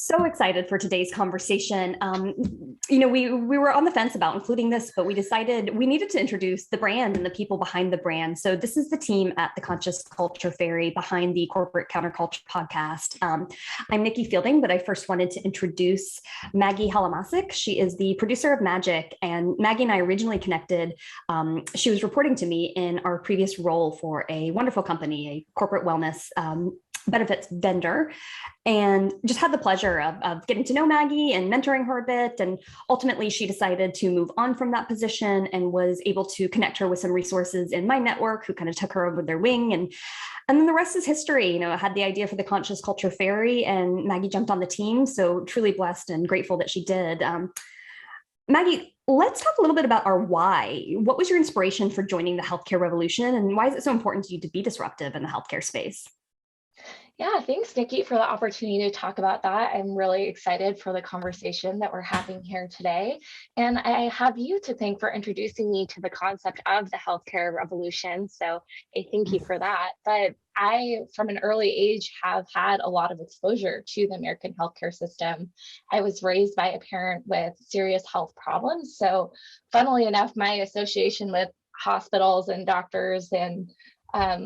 So excited for today's conversation. We were on the fence about including this, but we decided we needed to introduce the brand and the people behind the brand. So this is the team at the Conscious Culture Fairy behind the Corporate Counterculture podcast. I'm Nikki Fielding, but I first wanted to introduce Maggie Halamasik. She is the producer of Magic, and Maggie and I originally connected. She was reporting to me in our previous role for a wonderful company, a corporate wellness benefits vendor, and just had the pleasure of getting to know Maggie and mentoring her a bit. And ultimately, she decided to move on from that position and was able to connect her with some resources in my network who kind of took her under their wing. And then the rest is history. I had the idea for the Conscious Culture Fairy, and Maggie jumped on the team. So truly blessed and grateful that she did. Maggie, let's talk a little bit about our why. What was your inspiration for joining the healthcare revolution, and why is it so important to you to be disruptive in the healthcare space? Yeah, thanks, Nikki, for the opportunity to talk about that. I'm really excited for the conversation that we're having here today. And I have you to thank for introducing me to the concept of the healthcare revolution. So I thank you for that. But I, from an early age, have had a lot of exposure to the American healthcare system. I was raised by a parent with serious health problems. So funnily enough, my association with hospitals and doctors and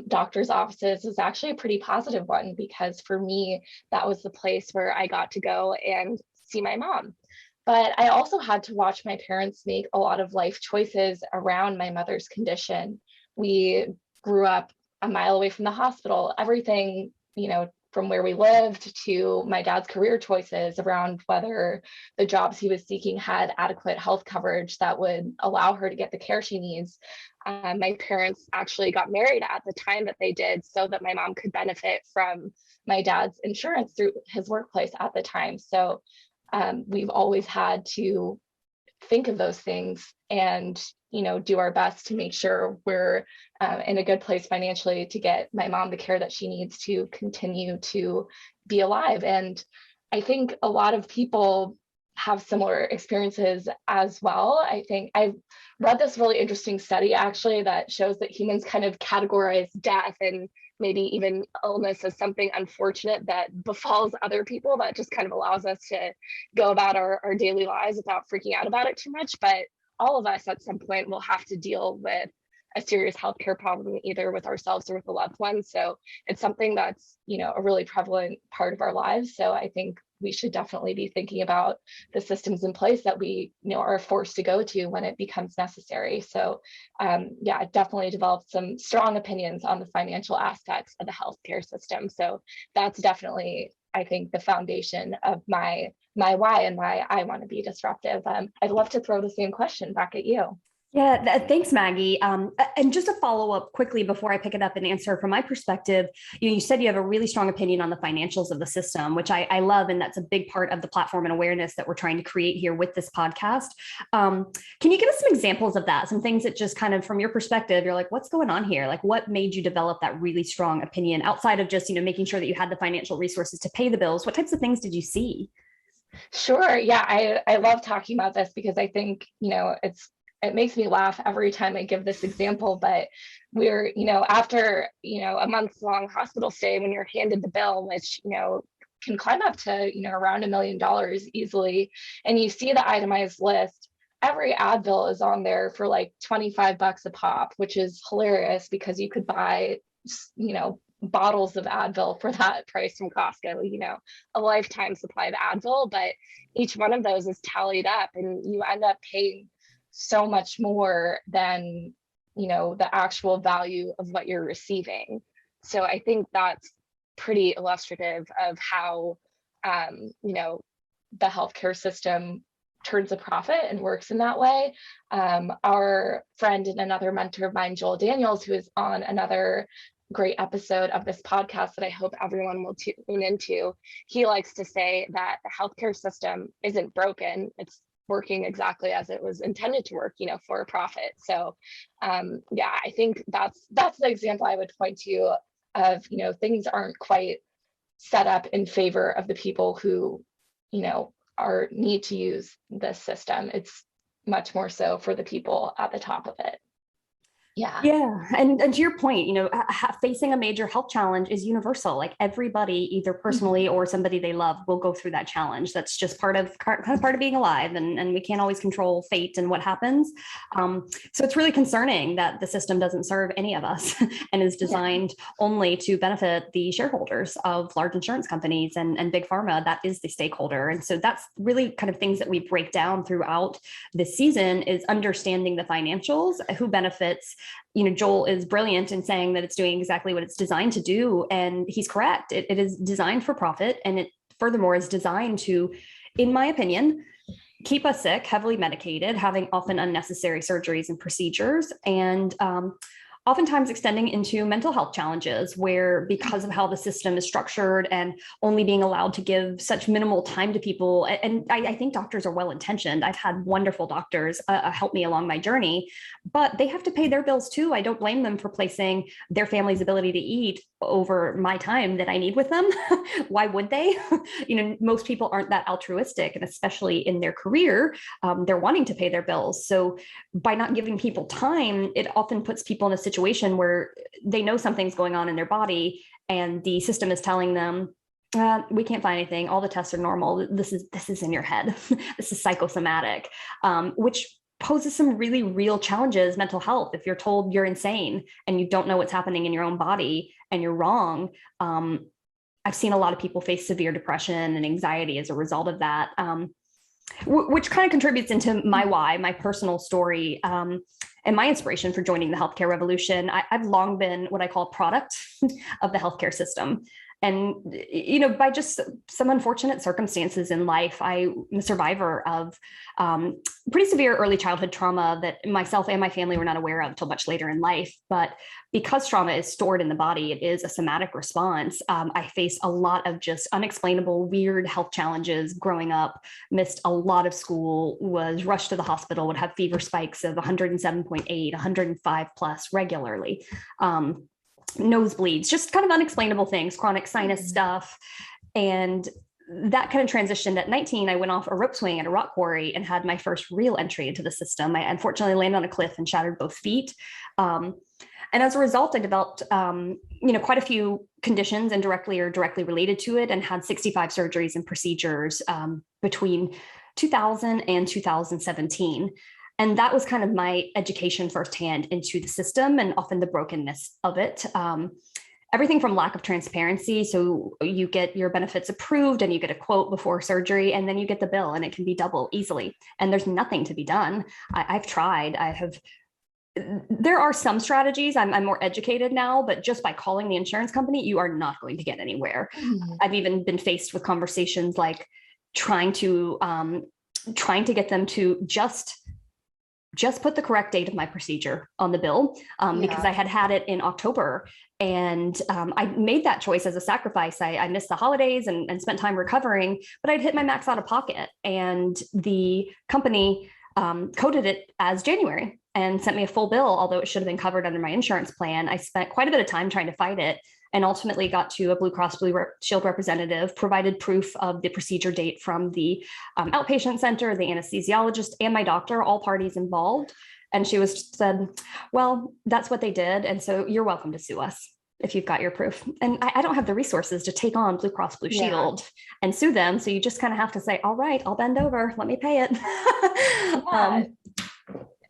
doctor's offices was actually a pretty positive one, because for me, that was the place where I got to go and see my mom. But I also had to watch my parents make a lot of life choices around my mother's condition. We grew up a mile away from the hospital. Everything, from where we lived to my dad's career choices around whether the jobs he was seeking had adequate health coverage that would allow her to get the care she needs. My parents actually got married at the time that they did so that my mom could benefit from my dad's insurance through his workplace at the time. So we've always had to think of those things and do our best to make sure we're in a good place financially to get my mom the care that she needs to continue to be alive. And I think a lot of people have similar experiences as well. I think I've read this really interesting study actually that shows that humans kind of categorize death and maybe even illness as something unfortunate that befalls other people that just kind of allows us to go about our daily lives without freaking out about it too much. But all of us at some point will have to deal with a serious healthcare problem, either with ourselves or with a loved one. So it's something that's, a really prevalent part of our lives. So I think we should definitely be thinking about the systems in place that we, are forced to go to when it becomes necessary. So I definitely developed some strong opinions on the financial aspects of the healthcare system. So that's definitely, I think, the foundation of my why and why I want to be disruptive. I'd love to throw the same question back at you. Yeah, thanks, Maggie. And just to follow up quickly before I pick it up and answer from my perspective, you said you have a really strong opinion on the financials of the system, which I love, and that's a big part of the platform and awareness that we're trying to create here with this podcast. Can you give us some examples of that? Some things that just kind of from your perspective, you're like, what's going on here? Like, what made you develop that really strong opinion outside of just, making sure that you had the financial resources to pay the bills? What types of things did you see? Sure. Yeah, I love talking about this because I think, it makes me laugh every time I give this example, but we're, after, a month long hospital stay, when you're handed the bill, which, can climb up to, around $1 million easily, and you see the itemized list, every Advil is on there for like $25 a pop, which is hilarious because you could buy, bottles of Advil for that price from Costco, a lifetime supply of Advil, but each one of those is tallied up and you end up paying so much more than the actual value of what you're receiving. So I think that's pretty illustrative of how the healthcare system turns a profit and works in that way. Our friend and another mentor of mine, Joel Daniels, who is on another great episode of this podcast that I hope everyone will tune into, he likes to say that the healthcare system isn't broken, it's working exactly as it was intended to work, for a profit. So I think that's the example I would point to of, things aren't quite set up in favor of the people who, need to use this system. It's much more so for the people at the top of it. Yeah. Yeah, and to your point, facing a major health challenge is universal. Like everybody, either Mhm. personally or somebody they love, will go through that challenge. That's just kind of part of being alive, and we can't always control fate and what happens. So it's really concerning that the system doesn't serve any of us and is Yeah. designed only to benefit the shareholders of large insurance companies and big pharma. That is the stakeholder, and so that's really kind of things that we break down throughout this season is understanding the financials, who benefits. Joel is brilliant in saying that it's doing exactly what it's designed to do. And he's correct. It is designed for profit. And it furthermore is designed to, in my opinion, keep us sick, heavily medicated, having often unnecessary surgeries and procedures, and oftentimes extending into mental health challenges where, because of how the system is structured and only being allowed to give such minimal time to people, and I think doctors are well intentioned. I've had wonderful doctors help me along my journey, but they have to pay their bills too. I don't blame them for placing their family's ability to eat over my time that I need with them. Why would they? Most people aren't that altruistic, and especially in their career, they're wanting to pay their bills. So by not giving people time, it often puts people in a situation where they know something's going on in their body, and the system is telling them, we can't find anything. All the tests are normal. This is in your head. This is psychosomatic, which poses some really real challenges, mental health. If you're told you're insane and you don't know what's happening in your own body and you're wrong, I've seen a lot of people face severe depression and anxiety as a result of that. Which kind of contributes into my why, my personal story, and my inspiration for joining the healthcare revolution. I've long been what I call a product of the healthcare system. And, by just some unfortunate circumstances in life, I'm a survivor of pretty severe early childhood trauma that myself and my family were not aware of until much later in life. But because trauma is stored in the body, it is a somatic response. I face a lot of just unexplainable, weird health challenges growing up, missed a lot of school, was rushed to the hospital, would have fever spikes of 107.8, 105 plus regularly. Nosebleeds, just kind of unexplainable things, chronic sinus stuff. And that kind of transitioned at 19. I went off a rope swing at a rock quarry and had my first real entry into the system. I unfortunately landed on a cliff and shattered both feet. And as a result, I developed, quite a few conditions indirectly or directly related to it, and had 65 surgeries and procedures between 2000 and 2017. And that was kind of my education firsthand into the system and often the brokenness of it. Everything from lack of transparency. So you get your benefits approved and you get a quote before surgery, and then you get the bill and it can be double easily. And there's nothing to be done. I've tried. There are some strategies. I'm more educated now, but just by calling the insurance company, you are not going to get anywhere. I've even been faced with conversations like trying to get them to just put the correct date of my procedure on the bill, because I had it in October. And I made that choice as a sacrifice. I missed the holidays and spent time recovering, but I'd hit my max out of pocket. And the company coded it as January and sent me a full bill, although it should have been covered under my insurance plan. I spent quite a bit of time trying to fight it, and ultimately got to a Blue Cross Blue Shield representative, provided proof of the procedure date from the outpatient center, the anesthesiologist, and my doctor, all parties involved. And she said, well, that's what they did. And so you're welcome to sue us if you've got your proof. And I don't have the resources to take on Blue Cross Blue Shield and sue them. So you just kind of have to say, all right, I'll bend over, let me pay it.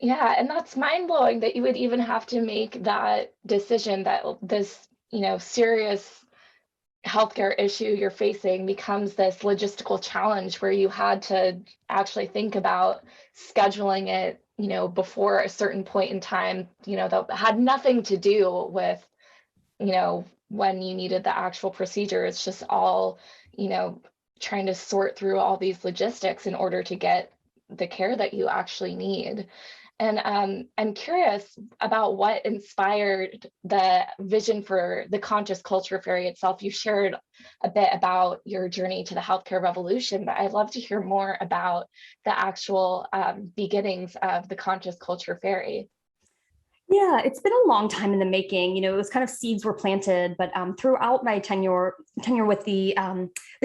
Yeah, and that's mind blowing that you would even have to make that decision, that this, serious healthcare issue you're facing becomes this logistical challenge where you had to actually think about scheduling it, before a certain point in time, that had nothing to do with, when you needed the actual procedure. It's just all, trying to sort through all these logistics in order to get the care that you actually need. And I'm curious about what inspired the vision for the Conscious Culture Fairy itself. You shared a bit about your journey to the healthcare revolution, but I'd love to hear more about the actual beginnings of the Conscious Culture Fairy. Yeah, it's been a long time in the making. It was kind of seeds were planted, but throughout my tenure with the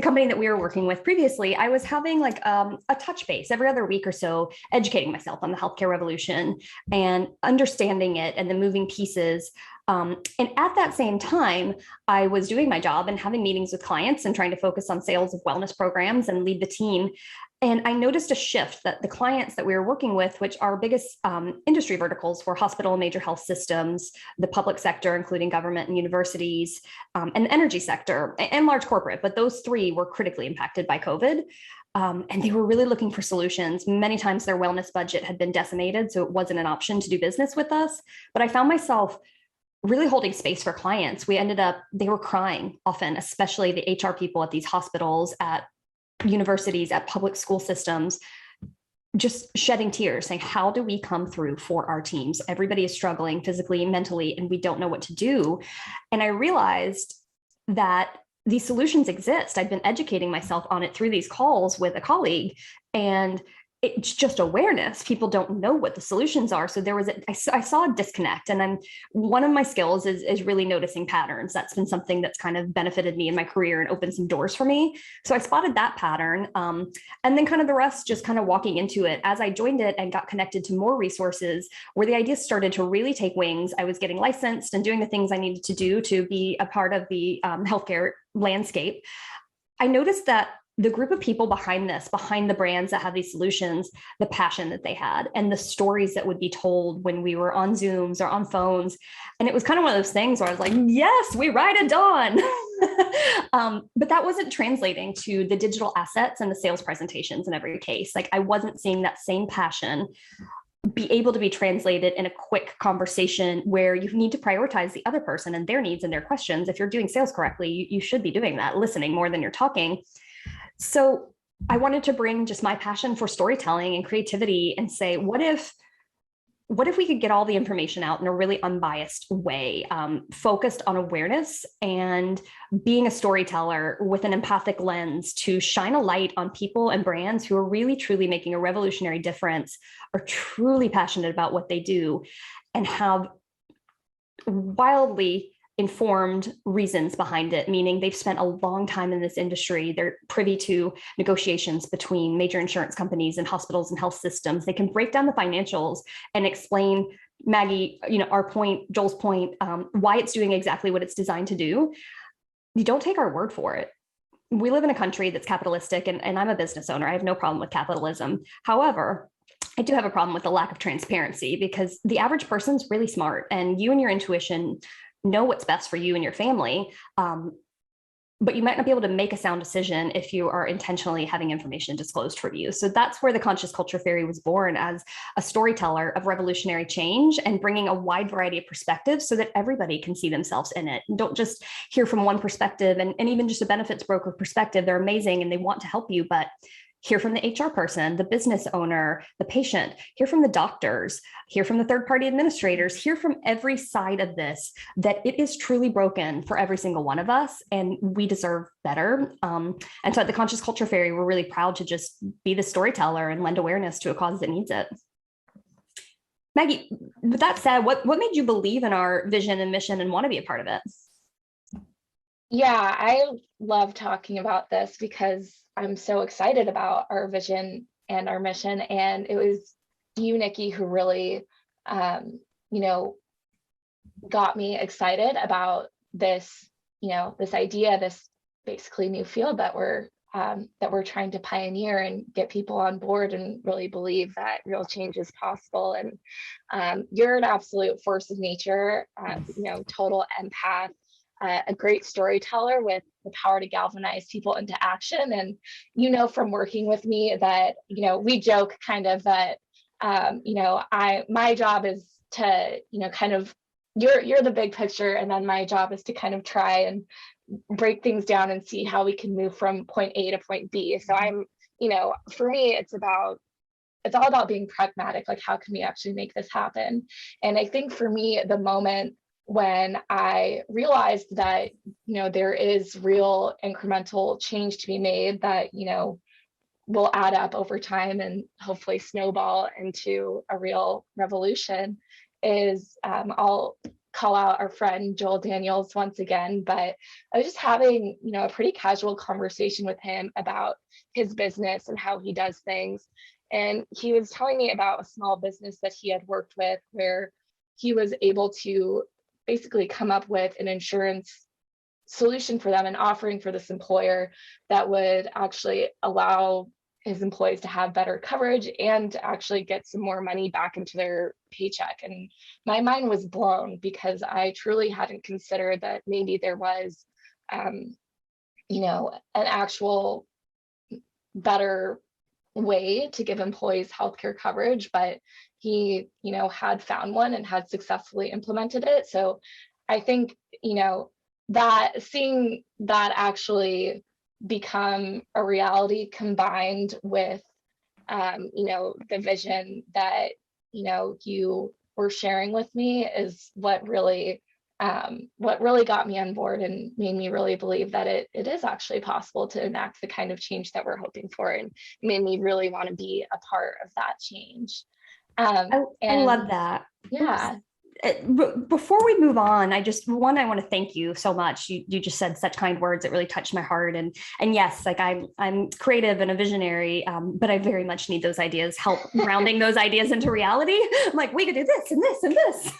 company that we were working with previously, I was having like a touch base every other week or so, educating myself on the healthcare revolution and understanding it and the moving pieces. And at that same time, I was doing my job and having meetings with clients and trying to focus on sales of wellness programs and lead the team. And I noticed a shift that the clients that we were working with, which our biggest industry verticals were hospital and major health systems, the public sector, including government and universities, and the energy sector and large corporate, but those three were critically impacted by COVID. And they were really looking for solutions. Many times their wellness budget had been decimated, so it wasn't an option to do business with us. But I found myself really holding space for clients. They were crying often, especially the HR people at these hospitals, at universities, at public school systems, just shedding tears, saying, how do we come through for our teams? Everybody is struggling physically and mentally, and we don't know what to do. And I realized that these solutions exist. I've been educating myself on it through these calls with a colleague, and it's just awareness. People don't know what the solutions are. So I saw a disconnect, and one of my skills is really noticing patterns. That's been something that's kind of benefited me in my career and opened some doors for me. So I spotted that pattern. And then kind of the rest, just kind of walking into it as I joined it and got connected to more resources where the ideas started to really take wings. I was getting licensed and doing the things I needed to do to be a part of the healthcare landscape. I noticed that the group of people behind the brands that have these solutions, the passion that they had and the stories that would be told when we were on Zooms or on phones. And it was kind of one of those things where I was like, yes, we ride at dawn. But that wasn't translating to the digital assets and the sales presentations in every case. Like I wasn't seeing that same passion be able to be translated in a quick conversation where you need to prioritize the other person and their needs and their questions. If you're doing sales correctly, you should be doing that, listening more than you're talking. So I wanted to bring just my passion for storytelling and creativity and say, what if we could get all the information out in a really unbiased way, focused on awareness and being a storyteller with an empathic lens to shine a light on people and brands who are really, truly making a revolutionary difference, are truly passionate about what they do, and have wildly informed reasons behind it, meaning they've spent a long time in this industry. They're privy to negotiations between major insurance companies and hospitals and health systems. They can break down the financials and explain, Maggie, our point, Joel's point, why it's doing exactly what it's designed to do. You don't take our word for it. We live in a country that's capitalistic, and I'm a business owner. I have no problem with capitalism. However, I do have a problem with the lack of transparency, because the average person's really smart, and you and your intuition know what's best for you and your family. But you might not be able to make a sound decision if you are intentionally having information disclosed for you. So that's where the Conscious Culture Fairy was born, as a storyteller of revolutionary change and bringing a wide variety of perspectives so that everybody can see themselves in it. And don't just hear from one perspective, and even just a benefits broker perspective. They're amazing and they want to help you, but hear from the HR person, the business owner, the patient, hear from the doctors, hear from the third-party administrators, hear from every side of this, that it is truly broken for every single one of us, and we deserve better. And so at the Conscious Culture Fairy, we're really proud to just be the storyteller and lend awareness to a cause that needs it. Maggie, with that said, what made you believe in our vision and mission and want to be a part of it? Yeah, I love talking about this because I'm so excited about our vision and our mission. And it was you, Nikki, who really, got me excited about this, this idea, this basically new field that we're trying to pioneer and get people on board and really believe that real change is possible. And you're an absolute force of nature, total empath, a great storyteller with the power to galvanize people into action. And, from working with me that, we joke kind of that, my job is to, kind of, you're the big picture. And then my job is to kind of try and break things down and see how we can move from point A to point B. So I'm, for me, it's all about being pragmatic. Like, how can we actually make this happen? And I think for me, the moment when I realized that, there is real incremental change to be made that, will add up over time and hopefully snowball into a real revolution, is I'll call out our friend Joel Daniels once again, but I was just having, a pretty casual conversation with him about his business and how he does things. And he was telling me about a small business that he had worked with where he was able to basically come up with an insurance solution for them, an offering for this employer that would actually allow his employees to have better coverage and to actually get some more money back into their paycheck. And my mind was blown because I truly hadn't considered that maybe there was, an actual better way to give employees healthcare coverage, but he, had found one and had successfully implemented it. So I think, that seeing that actually become a reality combined with, the vision that, you were sharing with me is what really got me on board and made me really believe that it is actually possible to enact the kind of change that we're hoping for, and made me really want to be a part of that change. I love that. Yeah. Before we move on, I want to thank you so much. You just said such kind words that really touched my heart. And yes, like I'm creative and a visionary, but I very much need those ideas, help rounding those ideas into reality. I'm like, we could do this and this and this.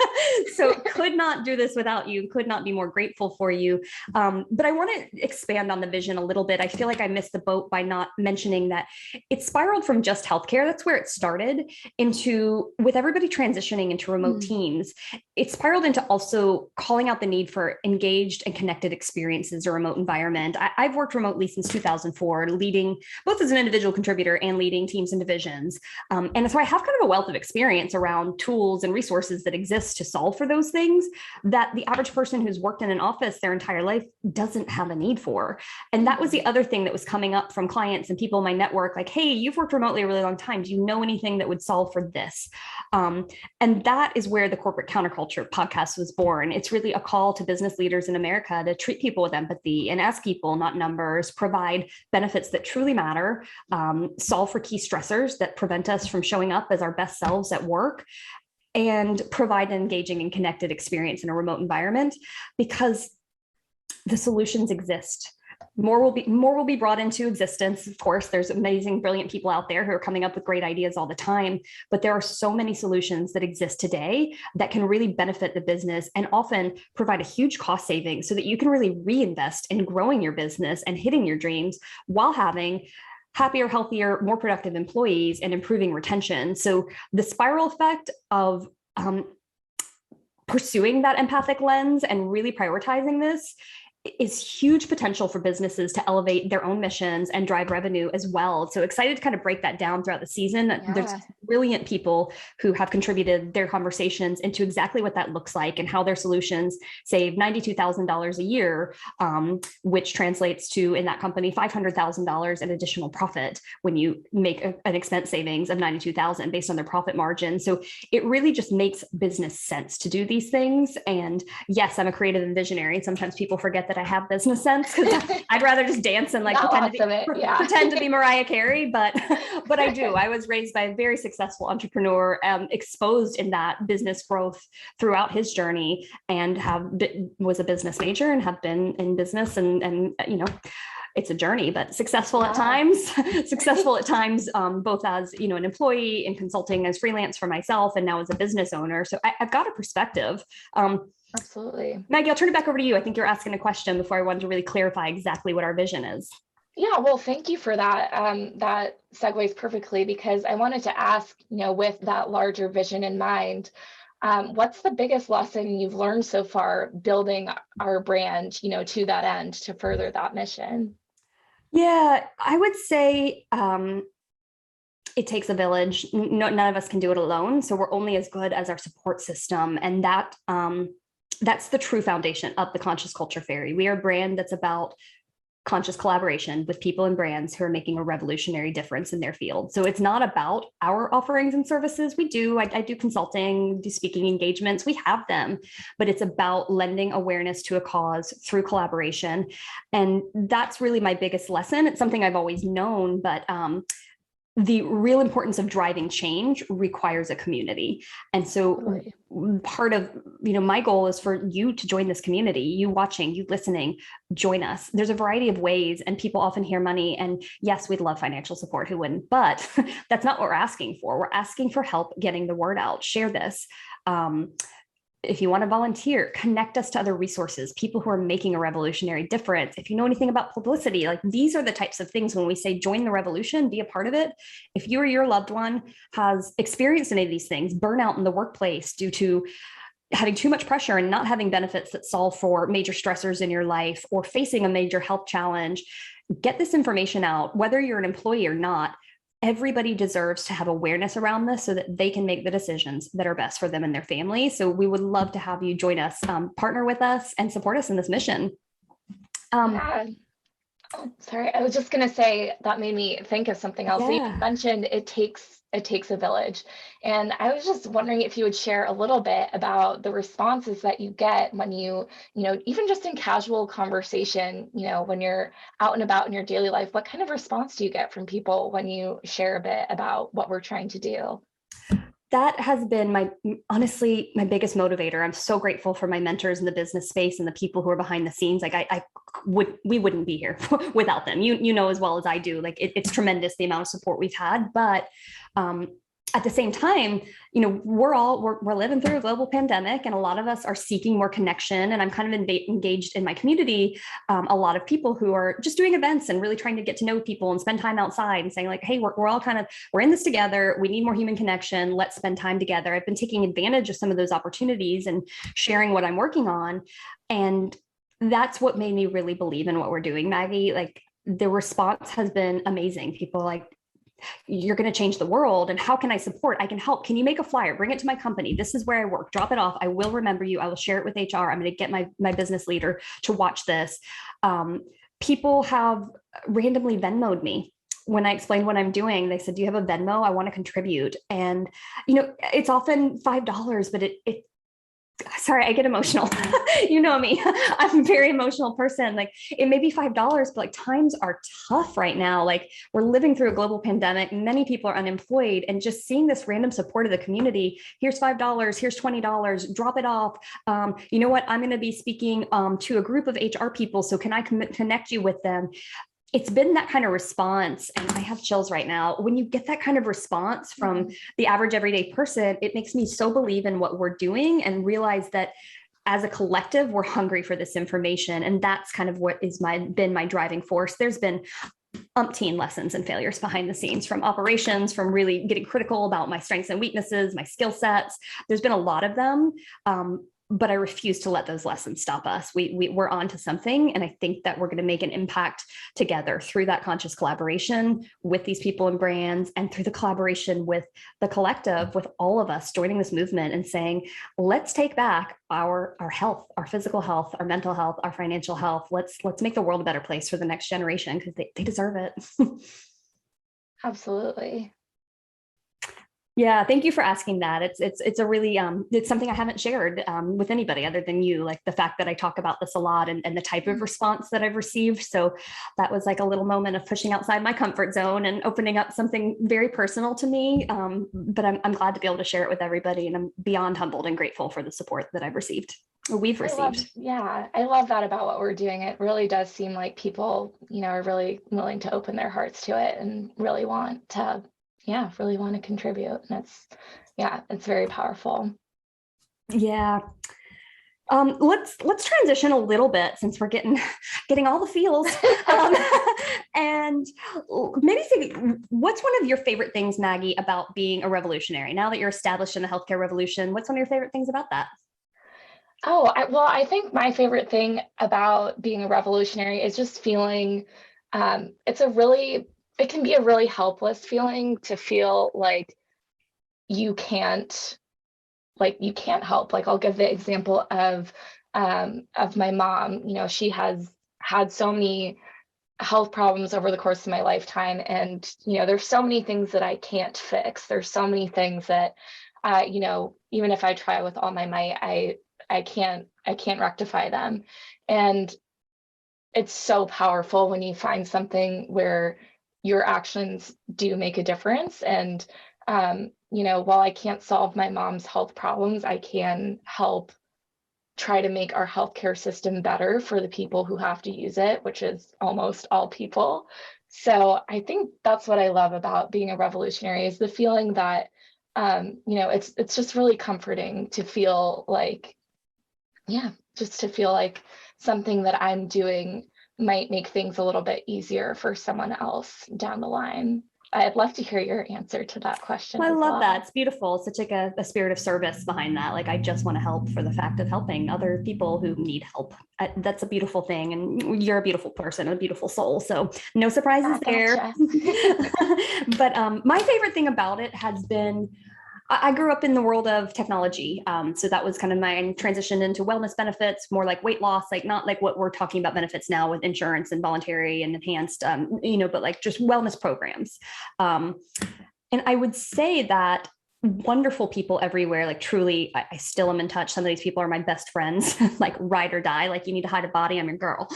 So could not do this without you, could not be more grateful for you. But I want to expand on the vision a little bit. I feel like I missed the boat by not mentioning that it spiraled from just healthcare. That's where it started, into, with everybody transitioning into remote teams, it spiraled into also calling out the need for engaged and connected experiences in a remote environment. I've worked remotely since 2004, leading both as an individual contributor and leading teams and divisions. And so I have kind of a wealth of experience around tools and resources that exist to solve for those things that the average person who's worked in an office their entire life doesn't have a need for. And that was the other thing that was coming up from clients and people in my network, like, hey, you've worked remotely a really long time. Do you know anything that would solve for this? And that is where the Corporate Counterculture podcast was born. It's really a call to business leaders in America to treat people with empathy and ask people, not numbers, provide benefits that truly matter, solve for key stressors that prevent us from showing up as our best selves at work, and provide an engaging and connected experience in a remote environment, because the solutions exist. More will be brought into existence. Of course, there's amazing, brilliant people out there who are coming up with great ideas all the time, but there are so many solutions that exist today that can really benefit the business and often provide a huge cost savings so that you can really reinvest in growing your business and hitting your dreams while having happier, healthier, more productive employees and improving retention. So the spiral effect of pursuing that empathic lens and really prioritizing this is huge potential for businesses to elevate their own missions and drive revenue as well. So excited to kind of break that down throughout the season. Yeah. There's brilliant people who have contributed their conversations into exactly what that looks like and how their solutions save $92,000 a year, which translates to, in that company, $500,000 in additional profit when you make an expense savings of $92,000 based on their profit margin. So it really just makes business sense to do these things. And yes, I'm a creative and visionary. Sometimes people forget that I have business sense, because I'd rather just dance and like pretend to be Mariah Carey, but I do. I was raised by a very successful entrepreneur, exposed in that business growth throughout his journey, and was a business major and have been in business and it's a journey, but successful at times, both as, an employee in consulting, as freelance for myself, and now as a business owner. So I've got a perspective. Absolutely. Maggie, I'll turn it back over to you. I think you're asking a question before I wanted to really clarify exactly what our vision is. Yeah, well, thank you for that. That segues perfectly, because I wanted to ask, with that larger vision in mind, what's the biggest lesson you've learned so far building our brand, to that end, to further that mission? Yeah, I would say it takes a village. None of us can do it alone. So we're only as good as our support system. And that's the true foundation of the Conscious Culture Fairy. We are a brand that's about conscious collaboration with people and brands who are making a revolutionary difference in their field. So it's not about our offerings and services. I do consulting, do speaking engagements, we have them, but it's about lending awareness to a cause through collaboration. And that's really my biggest lesson. It's something I've always known, but the real importance of driving change requires a community. And so Totally. part of, my goal is for you to join this community, you watching, you listening, join us. There's a variety of ways, and people often hear money, and yes, we'd love financial support, who wouldn't? But that's not what we're asking for. We're asking for help getting the word out. Share this. If you want to volunteer, connect us to other resources, people who are making a revolutionary difference. If you know anything about publicity, like these are the types of things when we say join the revolution, be a part of it. If you or your loved one has experienced any of these things, burnout in the workplace due to having too much pressure and not having benefits that solve for major stressors in your life, or facing a major health challenge, get this information out, whether you're an employee or not. Everybody deserves to have awareness around this so that they can make the decisions that are best for them and their family. So we would love to have you join us, partner with us, and support us in this mission. Yeah. Oh, sorry, I was just going to say that made me think of something else. Yeah. You mentioned it takes a village. And I was just wondering if you would share a little bit about the responses that you get when even just in casual conversation, when you're out and about in your daily life, what kind of response do you get from people when you share a bit about what we're trying to do? That has been honestly, my biggest motivator. I'm so grateful for my mentors in the business space and the people who are behind the scenes. Like we wouldn't be here without them. You know as well as I do. Like it's tremendous the amount of support we've had. But at the same time, we're living through a global pandemic, and a lot of us are seeking more connection. And I'm kind of engaged in my community. A lot of people who are just doing events and really trying to get to know people and spend time outside and saying like, hey, we're all we're in this together. We need more human connection. Let's spend time together. I've been taking advantage of some of those opportunities and sharing what I'm working on. And that's what made me really believe in what we're doing, Maggie. Like the response has been amazing. People are like, you're going to change the world, and how can I support? I can help. Can you make a flyer, bring it to my company? This is where I work, drop it off. I will remember you. I will share it with HR. I'm going to get my business leader to watch this. People have randomly Venmo'd me when I explained what I'm doing. They said, do you have a Venmo? I want to contribute. And it's often $5, but sorry, I get emotional. You know me, I'm a very emotional person. Like it may be $5, but like times are tough right now. Like we're living through a global pandemic. Many people are unemployed, and just seeing this random support of the community. Here's $5, here's $20, drop it off. You know what? I'm going to be speaking to a group of HR people. So can I connect you with them? It's been that kind of response, and I have chills right now. When you get that kind of response from the average everyday person, it makes me so believe in what we're doing and realize that as a collective, we're hungry for this information. And that's kind of what is been my driving force. There's been umpteen lessons and failures behind the scenes, from operations, from really getting critical about my strengths and weaknesses, my skill sets. There's been a lot of them. But I refuse to let those lessons stop us. We're on to something. And I think that we're going to make an impact together through that conscious collaboration with these people and brands, and through the collaboration with the collective, with all of us joining this movement and saying, let's take back our health, our physical health, our mental health, our financial health. Let's make the world a better place for the next generation, because they deserve it. Absolutely. Yeah, thank you for asking that. It's a really it's something I haven't shared with anybody other than you. Like the fact that I talk about this a lot, and the type of response that I've received. So that was like a little moment of pushing outside my comfort zone and opening up something very personal to me. But I'm glad to be able to share it with everybody, and I'm beyond humbled and grateful for the support that I've received, or we've received. I love that about what we're doing. It really does seem like people, are really willing to open their hearts to it and really want to contribute. And it's very powerful. Yeah. Let's transition a little bit, since we're getting all the feels. And maybe say, what's one of your favorite things, Maggie, about being a revolutionary? Now that you're established in the healthcare revolution, what's one of your favorite things about that? I think my favorite thing about being a revolutionary is just feeling, it can be a really helpless feeling to feel like you can't help. Like I'll give the example of my mom. She has had so many health problems over the course of my lifetime, and there's so many things that I can't fix. There's so many things that even if I try with all my might, I can't rectify them. And it's so powerful when you find something where your actions do make a difference. And, while I can't solve my mom's health problems, I can help try to make our healthcare system better for the people who have to use it, which is almost all people. So I think that's what I love about being a revolutionary, is the feeling that, it's just really comforting to feel like, just to feel like something that I'm doing might make things a little bit easier for someone else down the line. I'd love to hear your answer to that question. Well, I love that. It's beautiful. It's such like a spirit of service behind that. Like, I just want to help for the fact of helping other people who need help. That's a beautiful thing. And you're a beautiful person, a beautiful soul. So no surprises there. But my favorite thing about it has been, I grew up in the world of technology. So that was kind of my transition into wellness benefits, more like weight loss, like not like what we're talking about benefits now with insurance and voluntary and enhanced, but like just wellness programs. And I would say that wonderful people everywhere, like truly, I still am in touch. Some of these people are my best friends, like ride or die, like you need to hide a body, I'm your girl.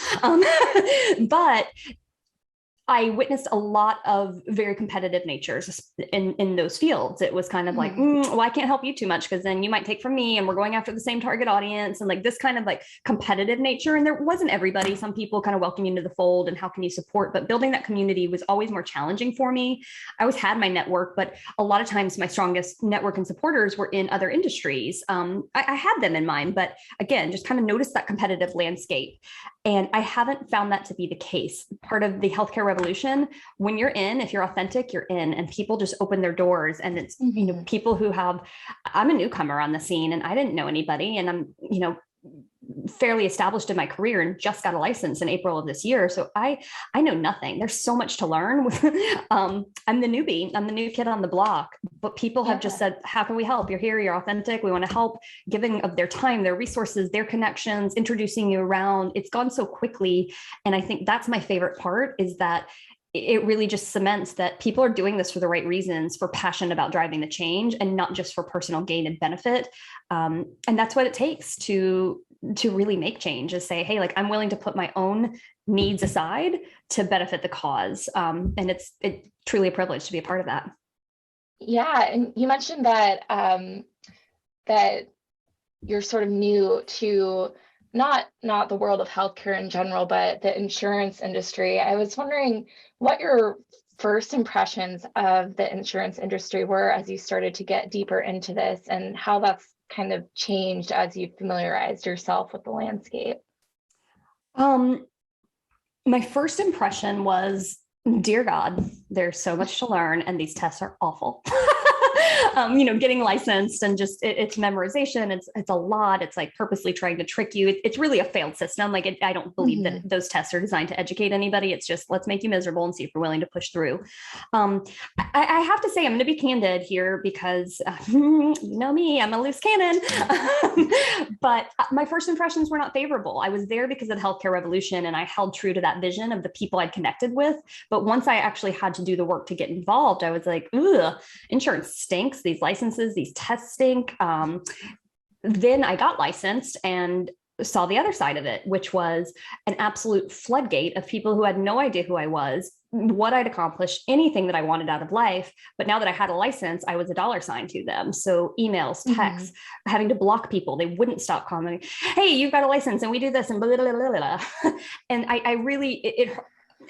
But I witnessed a lot of very competitive natures in those fields. It was kind of like, well, I can't help you too much because then you might take from me and we're going after the same target audience, and like this kind of like competitive nature. And there wasn't everybody, some people kind of welcoming into the fold and how can you support, but building that community was always more challenging for me. I always had my network, but a lot of times my strongest network and supporters were in other industries. I had them in mind, but again, just kind of noticed that competitive landscape. And I haven't found that to be the case. Part of the healthcare revolution, when you're in, if you're authentic, you're in, and people just open their doors. And it's, people who I'm a newcomer on the scene and I didn't know anybody. And I'm, fairly established in my career and just got a license in April of this year. So I know nothing. There's so much to learn. I'm the newbie. I'm the new kid on the block, but people have just said, how can we help? You're here, you're authentic. We want to help, giving of their time, their resources, their connections, introducing you around. It's gone so quickly. And I think that's my favorite part, is that it really just cements that people are doing this for the right reasons, for passion about driving the change and not just for personal gain and benefit. And that's what it takes to really make change, is say, hey, like I'm willing to put my own needs aside to benefit the cause. And it's truly a privilege to be a part of that. Yeah. And you mentioned that, that you're sort of new to not the world of healthcare in general, but the insurance industry. I was wondering what your first impressions of the insurance industry were as you started to get deeper into this, and how that's kind of changed as you familiarized yourself with the landscape. My first impression was, dear God, there's so much to learn and these tests are awful. Getting licensed and just it's memorization. It's a lot. It's like purposely trying to trick you. It's really a failed system. Like I don't believe that those tests are designed to educate anybody. It's just, let's make you miserable and see if you're willing to push through. I have to say, I'm going to be candid here because you know me, I'm a loose cannon. But my first impressions were not favorable. I was there because of the healthcare revolution and I held true to that vision of the people I'd connected with. But once I actually had to do the work to get involved, I was like, ugh, insurance stinks. These licenses, these tests stink. Then I got licensed and saw the other side of it, which was an absolute floodgate of people who had no idea who I was, what I'd accomplished, anything that I wanted out of life. But now that I had a license, I was a dollar sign to them. So emails, texts, having to block people. They wouldn't stop commenting, hey, you've got a license and we do this and blah, blah, blah, blah. And I really,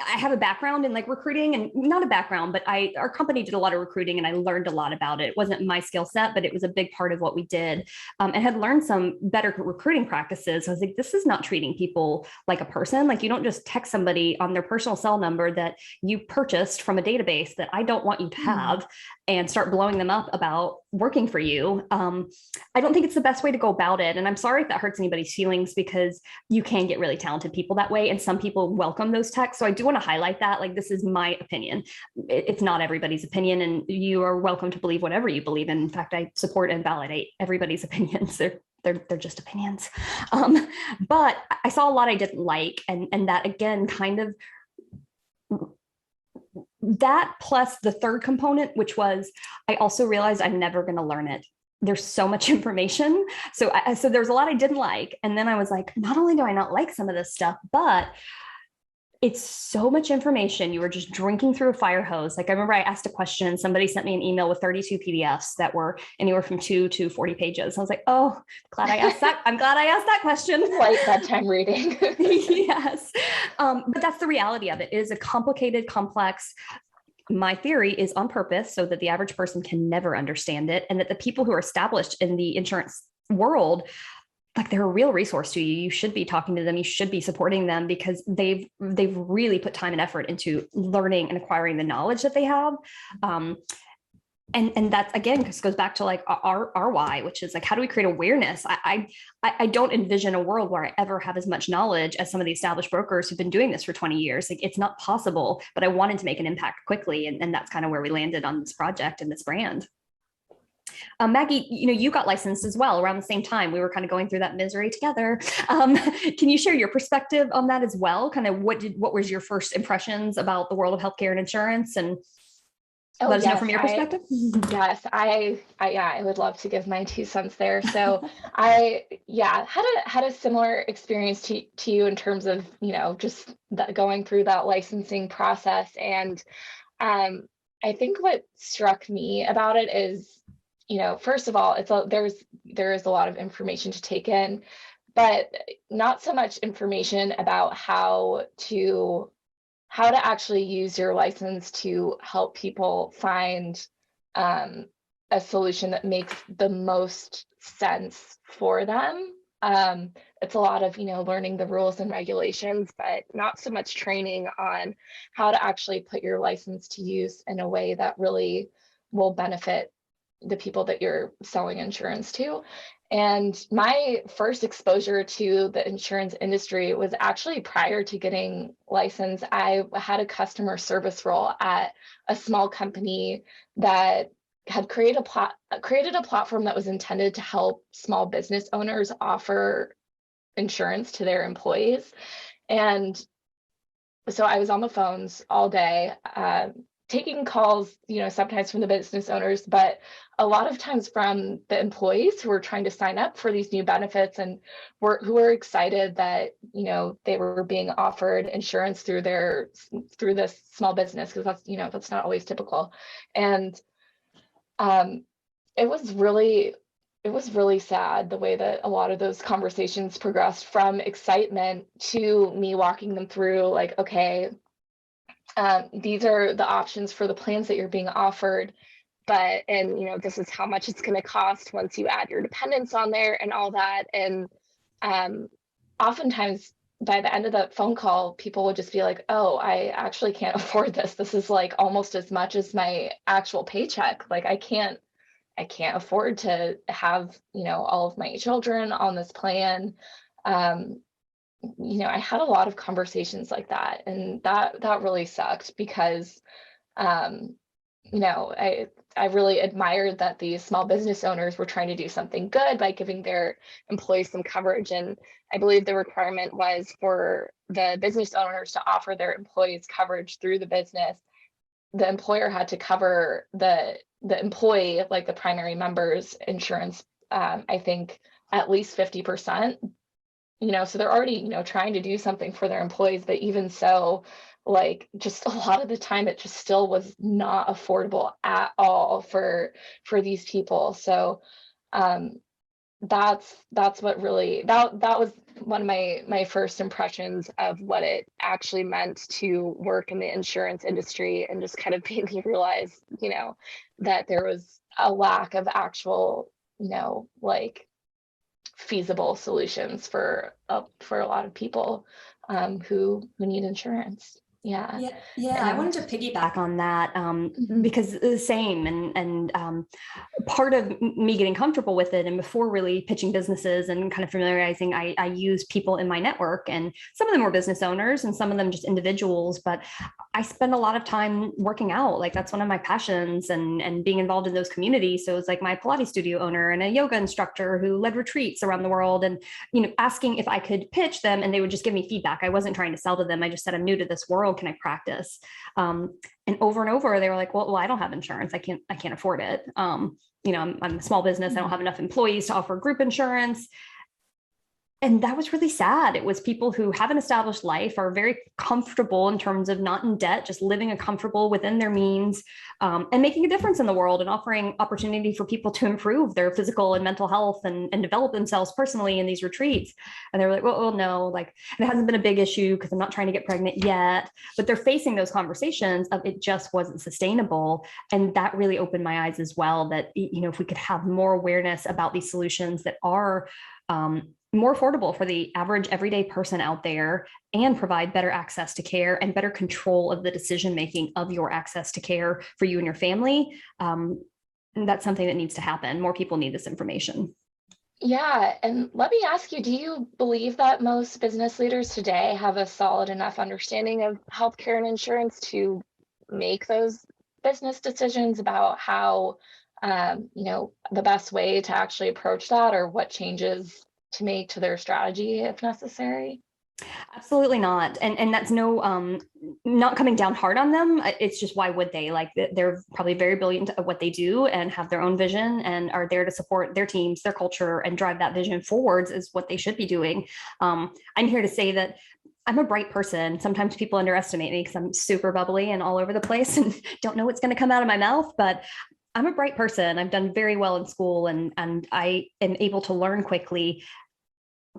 I have a background in like recruiting, and not a background, but our company did a lot of recruiting and I learned a lot about it. It wasn't my skill set, but it was a big part of what we did, and had learned some better recruiting practices. I was like, this is not treating people like a person. Like you don't just text somebody on their personal cell number that you purchased from a database that I don't want you to have and start blowing them up about working for you. I don't think it's the best way to go about it. And I'm sorry if that hurts anybody's feelings, because you can get really talented people that way. And some people welcome those texts. So I do want to highlight that, like, this is my opinion. It's not everybody's opinion, and you are welcome to believe whatever you believe in. In fact, I support and validate everybody's opinions. They're just opinions. But I saw a lot I didn't like. And that again, kind of that plus the third component, which was, I also realized I'm never going to learn it. There's so much information. So there's a lot I didn't like. And then I was like, not only do I not like some of this stuff, but It's so much information. You were just drinking through a fire hose. Like I remember I asked a question and somebody sent me an email with 32 PDFs that were anywhere from 2 to 40 pages. I was like, oh, glad I asked that. I'm glad I asked that question. Light bedtime reading. Yes. But that's the reality of it. It is a complicated, complex. My theory is on purpose so that the average person can never understand it, and that the people who are established in the insurance world, like, they're a real resource to you. You should be talking to them. You should be supporting them because they've really put time and effort into learning and acquiring the knowledge that they have. And that's, again, just goes back to like our why, which is like, how do we create awareness? I don't envision a world where I ever have as much knowledge as some of the established brokers who've been doing this for 20 years. Like, it's not possible, but I wanted to make an impact quickly. And that's kind of where we landed on this project and this brand. Maggie, you got licensed as well around the same time. We were kind of going through that misery together. Can you share your perspective on that as well? Kind of what was your first impressions about the world of healthcare and insurance, and let us know from your perspective? Yes, I would love to give my 2 cents there. So I had a similar experience to you in terms of just going through that licensing process, and I think what struck me about it is, first of all, there is a lot of information to take in, but not so much information about how to actually use your license to help people find a solution that makes the most sense for them. It's a lot of, learning the rules and regulations, but not so much training on how to actually put your license to use in a way that really will benefit the people that you're selling insurance to. And my first exposure to the insurance industry was actually prior to getting licensed. I had a customer service role at a small company that had created a platform that was intended to help small business owners offer insurance to their employees. And so I was on the phones all day, taking calls, sometimes from the business owners, but a lot of times from the employees who were trying to sign up for these new benefits and who were excited that, they were being offered insurance through this small business, because that's not always typical. And it was really sad the way that a lot of those conversations progressed, from excitement to me walking them through, like, okay, these are the options for the plans that you're being offered, and this is how much it's going to cost once you add your dependents on there and all that. And oftentimes by the end of the phone call, people would just be like, oh, I actually can't afford this. This is like almost as much as my actual paycheck. Like, I can't afford to have, all of my children on this plan. I had a lot of conversations like that, and that really sucked, because I really admired that these small business owners were trying to do something good by giving their employees some coverage. And I believe the requirement was for the business owners to offer their employees coverage through the business. The employer had to cover the employee, like the primary member's insurance, I think at least 50%. So they're already, trying to do something for their employees, but even so, like, just a lot of the time, it just still was not affordable at all for these people. So that's what really, that was one of my first impressions of what it actually meant to work in the insurance industry, and just kind of made me realize, that there was a lack of actual, like, feasible solutions for a lot of people who need insurance. Yeah. I wanted to piggyback on that because the same, and part of me getting comfortable with it, and before really pitching businesses and kind of familiarizing, I use people in my network, and some of them were business owners and some of them just individuals, but I spend a lot of time working out. Like, that's one of my passions, and being involved in those communities. So it's like my Pilates studio owner and a yoga instructor who led retreats around the world, and asking if I could pitch them, and they would just give me feedback. I wasn't trying to sell to them. I just said, I'm new to this world. Can I practice? And over, they were like, well, I don't have insurance. I can't afford it. I'm a small business. I don't have enough employees to offer group insurance. And that was really sad. It was people who have an established life, are very comfortable in terms of not in debt, just living a comfortable within their means, and making a difference in the world and offering opportunity for people to improve their physical and mental health and develop themselves personally in these retreats. And they were like, well, no, like it hasn't been a big issue because I'm not trying to get pregnant yet. But they're facing those conversations of it just wasn't sustainable. And that really opened my eyes as well, that, if we could have more awareness about these solutions that are more affordable for the average everyday person out there, and provide better access to care and better control of the decision making of your access to care for you and your family. And that's something that needs to happen. More people need this information. Yeah, and let me ask you, do you believe that most business leaders today have a solid enough understanding of healthcare and insurance to make those business decisions about how, the best way to actually approach that, or what changes to make to their strategy if necessary? Absolutely not. And that's not coming down hard on them. It's just, why would they? Like, they're probably very brilliant at what they do and have their own vision and are there to support their teams, their culture, and drive that vision forwards is what they should be doing. I'm here to say that I'm a bright person. Sometimes people underestimate me because I'm super bubbly and all over the place and don't know what's going to come out of my mouth, but I'm a bright person. I've done very well in school, and I am able to learn quickly.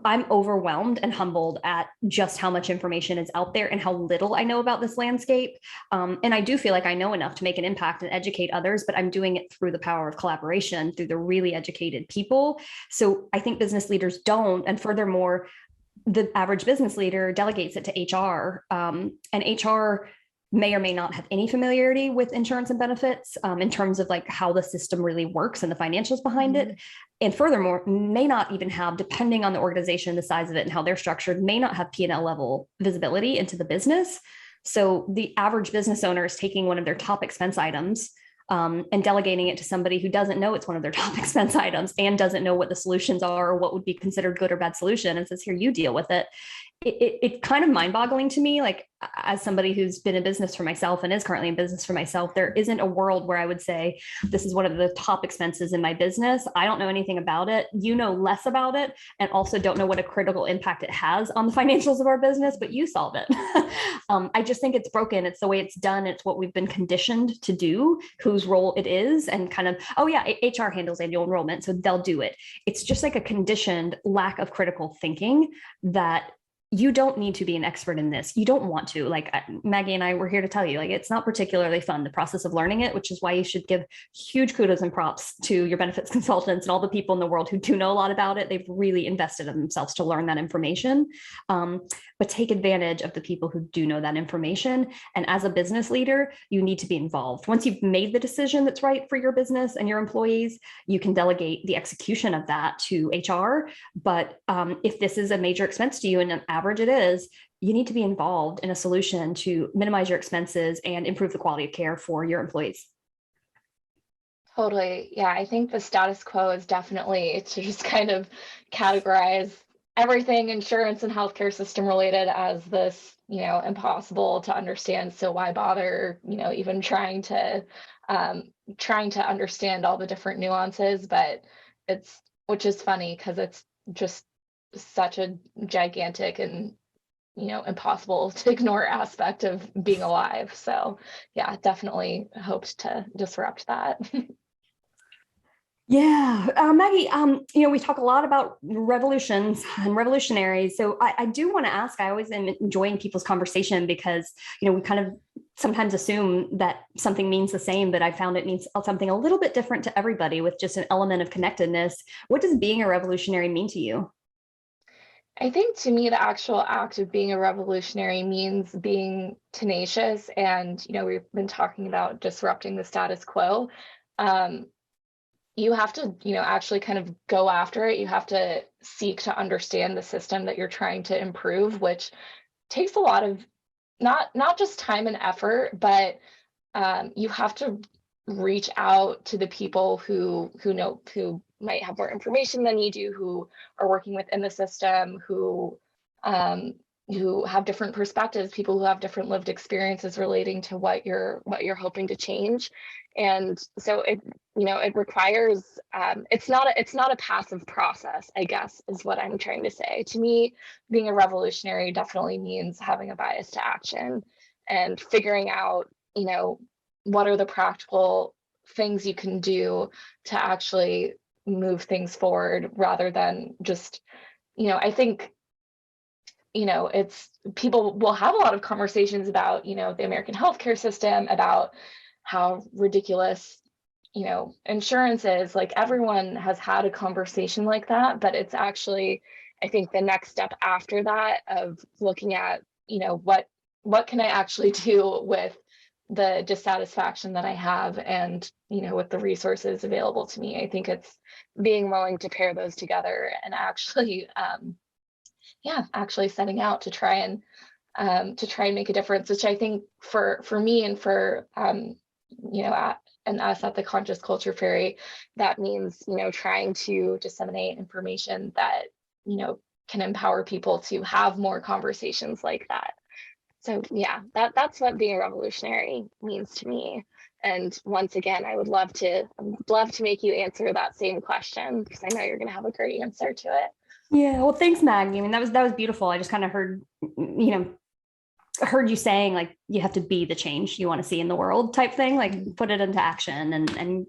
I'm overwhelmed and humbled at just how much information is out there and how little I know about this landscape. And I do feel like I know enough to make an impact and educate others, but I'm doing it through the power of collaboration, through the really educated people. So I think business leaders don't. And furthermore, the average business leader delegates it to HR, and HR may or may not have any familiarity with insurance and benefits, in terms of like how the system really works and the financials behind it. And furthermore, may not even have, depending on the organization, the size of it and how they're structured, may not have P&L level visibility into the business. So the average business owner is taking one of their top expense items, and delegating it to somebody who doesn't know it's one of their top expense items and doesn't know what the solutions are or what would be considered good or bad solution, and says, here, you deal with it. It's kind of mind-boggling to me. Like, as somebody who's been in business for myself and is currently in business for myself, there isn't a world where I would say, this is one of the top expenses in my business. I don't know anything about it. You know less about it, and also don't know what a critical impact it has on the financials of our business, but you solve it. I just think it's broken. It's the way it's done. It's what we've been conditioned to do, whose role it is, and kind of, oh yeah, HR handles annual enrollment, so they'll do it. It's just like a conditioned lack of critical thinking that you don't need to be an expert in this. You don't want to. Like, Maggie and I were here to tell you, like, it's not particularly fun, the process of learning it, which is why you should give huge kudos and props to your benefits consultants and all the people in the world who do know a lot about it. They've really invested in themselves to learn that information. But take advantage of the people who do know that information. And as a business leader, you need to be involved. Once you've made the decision that's right for your business and your employees, you can delegate the execution of that to HR. But if this is a major expense to you, and an average it is, you need to be involved in a solution to minimize your expenses and improve the quality of care for your employees. Totally. Yeah, I think the status quo is definitely to just kind of categorize everything insurance and healthcare system related as this, impossible to understand. So why bother, even trying to understand all the different nuances, but which is funny because it's just such a gigantic and impossible to ignore aspect of being alive. So yeah, definitely hoped to disrupt that. Yeah, Maggie, we talk a lot about revolutions and revolutionaries. So I do want to ask, I always am enjoying people's conversation because, we kind of sometimes assume that something means the same, but I found it means something a little bit different to everybody with just an element of connectedness. What does being a revolutionary mean to you? I think to me, the actual act of being a revolutionary means being tenacious. And, we've been talking about disrupting the status quo. You have to, actually kind of go after it. You have to seek to understand the system that you're trying to improve, which takes a lot of not just time and effort, but you have to reach out to the people who might have more information than you do, who are working within the system, who who have different perspectives, people who have different lived experiences relating to what you're hoping to change. And so it, it requires, it's not a passive process, I guess, is what I'm trying to say. To me, being a revolutionary definitely means having a bias to action and figuring out, what are the practical things you can do to actually move things forward, rather than just, I think, it's, people will have a lot of conversations about, the American healthcare system, about how ridiculous, insurance is. Like, everyone has had a conversation like that, but it's actually, I think, the next step after that of looking at, what can I actually do with the dissatisfaction that I have, and, with the resources available to me. I think it's being willing to pair those together and actually, actually setting out to try and make a difference, which I think for me and for and us at the Conscious Culture Fairy, that means, trying to disseminate information that, can empower people to have more conversations like that. So yeah, that's what being a revolutionary means to me. And once again, I would love to make you answer that same question, because I know you're going to have a great answer to it. Yeah, well, thanks, Maggie. I mean, that was beautiful. I just kind of heard you saying, like, you have to be the change you want to see in the world type thing, like put it into action. And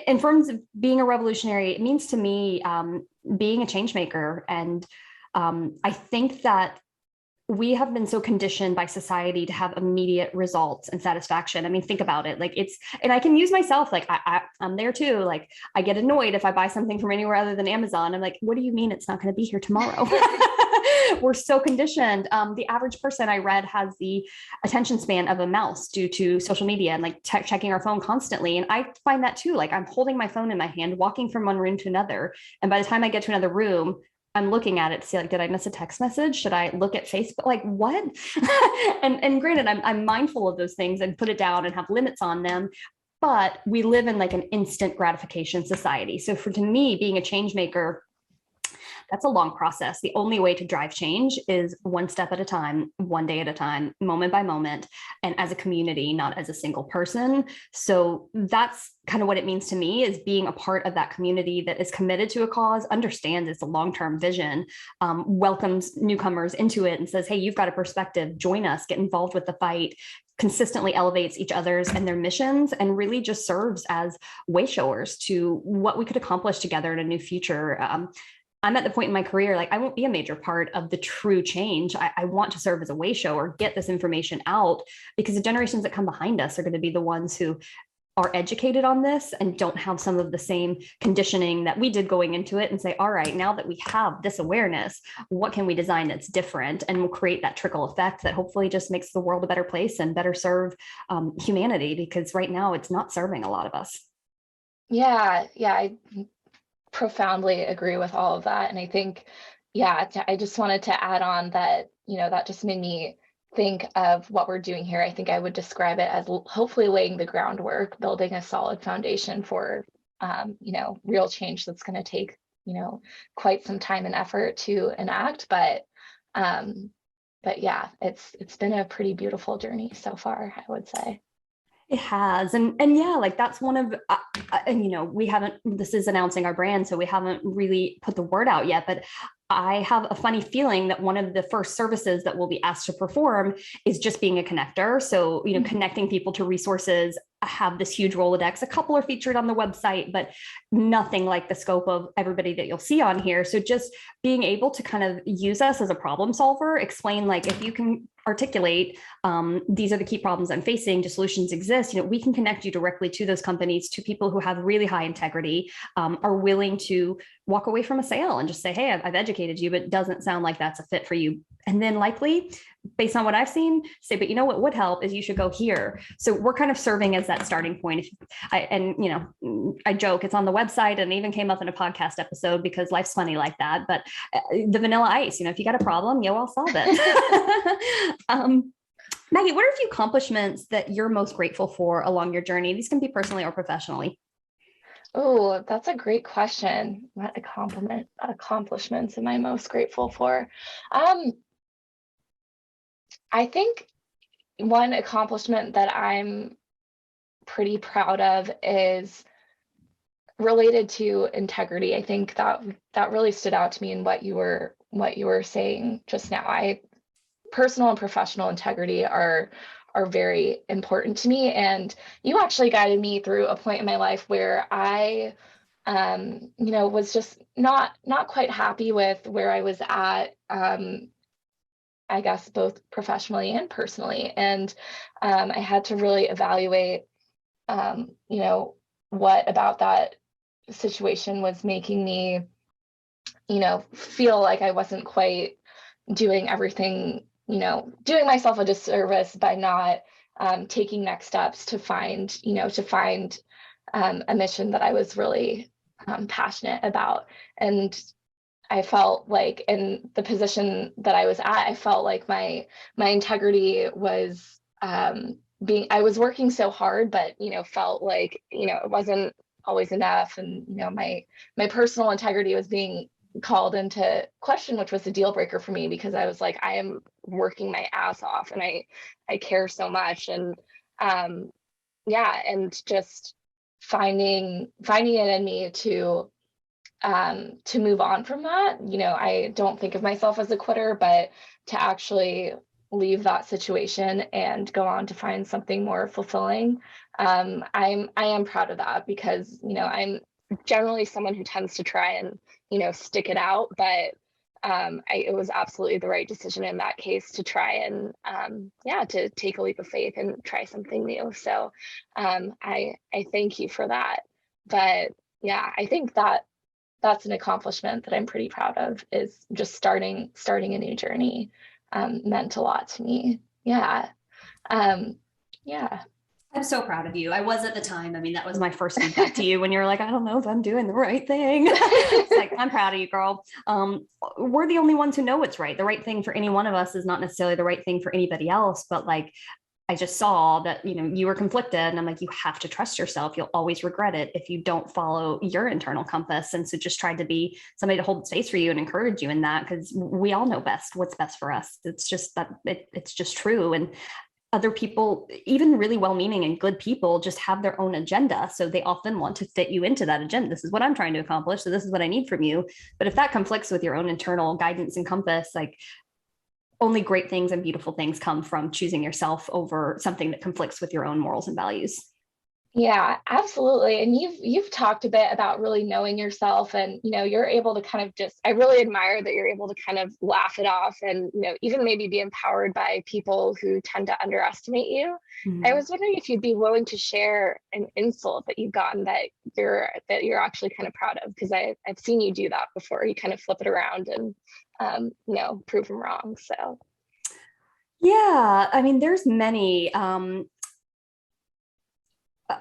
in terms of being a revolutionary, it means to me being a change maker. And I think that we have been so conditioned by society to have immediate results and satisfaction. I mean, think about it. Like, it's, and I can use myself, like I'm there too. Like, I get annoyed if I buy something from anywhere other than Amazon. I'm like, what do you mean it's not going to be here tomorrow? We're so conditioned. The average person I read has the attention span of a mouse due to social media and like checking our phone constantly. And I find that too. Like, I'm holding my phone in my hand, walking from one room to another. And by the time I get to another room, I'm looking at it to see, like, did I miss a text message? Should I look at Facebook? Like, what? and granted, I'm mindful of those things and put it down and have limits on them. But we live in like an instant gratification society. So to me, being a change maker, that's a long process. The only way to drive change is one step at a time, one day at a time, moment by moment, and as a community, not as a single person. So that's kind of what it means to me, is being a part of that community that is committed to a cause, understands it's a long-term vision, welcomes newcomers into it and says, hey, you've got a perspective, join us, get involved with the fight, consistently elevates each other's and their missions, and really just serves as way showers to what we could accomplish together in a new future. I'm at the point in my career, like, I won't be a major part of the true change. I want to serve as a way shower, get this information out, because the generations that come behind us are going to be the ones who are educated on this and don't have some of the same conditioning that we did going into it, and say, all right, now that we have this awareness, what can we design that's different? And we'll create that trickle effect that hopefully just makes the world a better place and better serve humanity, because right now it's not serving a lot of us. Yeah, I profoundly agree with all of that. And I think, I just wanted to add on that, that just made me think of what we're doing here. I think I would describe it as hopefully laying the groundwork, building a solid foundation for, real change that's going to take, quite some time and effort to enact. But yeah, it's been a pretty beautiful journey so far, I would say. It has. And yeah, like, that's one of, and we haven't, this is announcing our brand, so we haven't really put the word out yet, but I have a funny feeling that one of the first services that we'll be asked to perform is just being a connector. So, connecting people to resources. I have this huge Rolodex. A couple are featured on the website, but nothing like the scope of everybody that you'll see on here. So just being able to kind of use us as a problem solver, explain, like, if you can articulate, these are the key problems I'm facing, do solutions exist? We can connect you directly to those companies, to people who have really high integrity, are willing to walk away from a sale and just say, hey, I've educated you, but it doesn't sound like that's a fit for you. And then likely, based on what I've seen, say, but what would help is you should go here. So we're kind of serving as that starting point. I joke, it's on the website, and it even came up in a podcast episode, because life's funny like that. But the vanilla ice, if you got a problem, I'll solve it. Maggie, what are a few accomplishments that you're most grateful for along your journey? These can be personally or professionally. Oh, that's a great question. What accomplishments am I most grateful for? I think one accomplishment that I'm pretty proud of is related to integrity. I think that really stood out to me in what you were saying just now. Personal and professional integrity are very important to me, and you actually guided me through a point in my life where I was just not quite happy with where I was at, I guess both professionally and personally. And I had to really evaluate, what about that situation was making me, feel like I wasn't quite doing everything, doing myself a disservice by not taking next steps to find a mission that I was really passionate about. And I felt like in the position that I was at, I felt like my integrity was I was working so hard, but felt like it wasn't always enough, and my personal integrity was being called into question, which was a deal breaker for me, because I was like, I am working my ass off and I care so much. And and just finding it in me to move on from that. I don't think of myself as a quitter, but to actually leave that situation and go on to find something more fulfilling. I am proud of that, because I'm generally someone who tends to try and stick it out, but it was absolutely the right decision in that case to try and to take a leap of faith and try something new. So I thank you for that. But yeah, I think that's an accomplishment that I'm pretty proud of, is just starting a new journey. Meant a lot to me. Yeah. Yeah. I'm so proud of you. I was at the time. I mean, that was my first feedback to you when you were like, I don't know if I'm doing the right thing. It's like, I'm proud of you, girl. We're the only ones who know what's right. The right thing for any one of us is not necessarily the right thing for anybody else. But like, I just saw that, you were conflicted, and I'm like, you have to trust yourself. You'll always regret it if you don't follow your internal compass. And so just tried to be somebody to hold space for you and encourage you in that, because we all know what's best for us. It's just that it's just true. And other people, even really well-meaning and good people, just have their own agenda. So they often want to fit you into that agenda. This is what I'm trying to accomplish, so this is what I need from you. But if that conflicts with your own internal guidance and compass, like, only great things and beautiful things come from choosing yourself over something that conflicts with your own morals and values. Yeah, absolutely. And you've talked a bit about really knowing yourself, and you're able to kind of I really admire that you're able to kind of laugh it off, and even maybe be empowered by people who tend to underestimate you. Mm-hmm. I was wondering if you'd be willing to share an insult that you've gotten that you're actually kind of proud of, because I've seen you do that before. You kind of flip it around and prove them wrong. So yeah, I mean, there's many.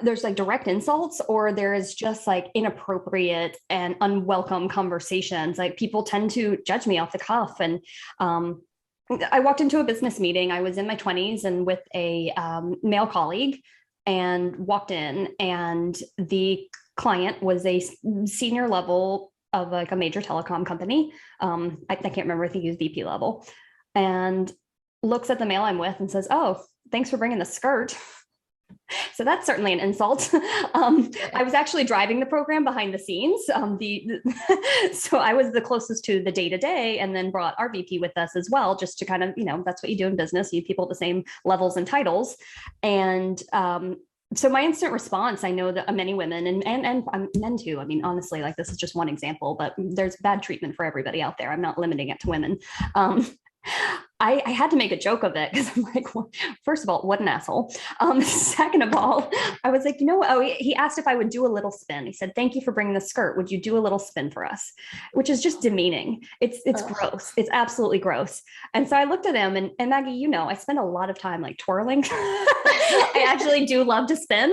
There's like direct insults, or there is just like inappropriate and unwelcome conversations. Like, people tend to judge me off the cuff. And I walked into a business meeting. I was in my 20s and with a male colleague, and walked in, and the client was a senior level of like a major telecom company. I can't remember, I think he was VP level, and looks at the male I'm with and says, "Oh, thanks for bringing the skirt." So that's certainly an insult. I was actually driving the program behind the scenes. So I was the closest to the day-to-day, and then brought our VP with us as well, just to kind of, that's what you do in business. You have people at the same levels and titles. And so my instant response, I know that many women and men too, I mean, honestly, like, this is just one example, but there's bad treatment for everybody out there. I'm not limiting it to women. I had to make a joke of it, because I'm like, well, first of all, what an asshole. Second of all, I was like, he asked if I would do a little spin. He said, "Thank you for bringing the skirt. Would you do a little spin for us?" Which is just demeaning. It's gross. It's absolutely gross. And so I looked at him, and Maggie, I spend a lot of time like twirling. I actually do love to spin.